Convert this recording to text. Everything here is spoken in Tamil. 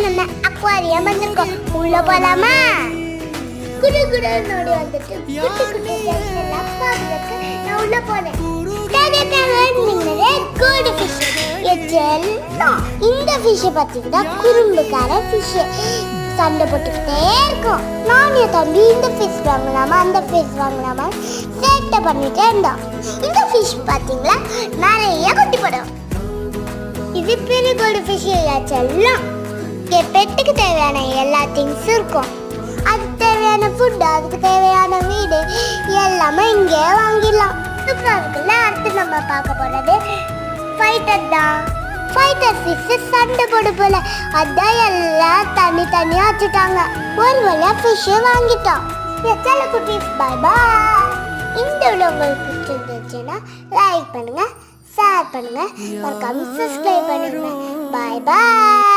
நம்ம அக்வாரியம் வந்திருக்கோம். உள்ள போலாமா? குடு குடுன்னு ஓடி வந்துட்டு குட்டி குட்டி fish எல்லாம் பார்க்கறதுக்கு நான் உள்ள போனேன். கோல்டு ஃபிஷ் எல்லாம் இந்த ஃபிஷ்ஷை பார்த்தீங்கன்னா குறும்புக்கார ஃபிஷ் சண்டை போட்டுக்கிட்டே இருக்கும். நான் என் தம்பி இந்த ஃபிஷ் வாங்கலாமா அந்த ஃபிஷ் வாங்கலாமா சேட்டை பண்ணிட்டே இருந்தோம். இந்த ஃபிஷ் பார்த்தீங்களா நிறைய குட்டி போடும். இது பெரிய கோல்டு ஃபிஷ் செல்லம். பெட்டுக்கு தேவையான எல்லா திங்ஸும் இருக்கும். அதுக்கு தேவையான ஃபுட், அதுக்கு தேவையான வீடு எல்லாமே இங்கே வாங்கிடலாம். சூப்பராக இருக்குல்ல. அடுத்து நம்ம பார்க்க போகிறது ஃபைட்டர் தான். ஃபைட்டர் ஃபிஷ் சண்டை போடு போல அதான் எல்லாம் தனியாக வச்சுட்டாங்க. ஒரு வழியா ஃபிஷ்ஷை வாங்கிட்டோம். சில குட்டீஸ் பாய் பாய். இந்த வீடியோ உங்களுக்கு பிடிச்சிருந்துச்சுன்னா லைக் பண்ணுங்க, ஷேர் பண்ணுங்க, மறக்காம சப்ஸ்கிரைப் பண்ணுங்க. பாய் பாய்.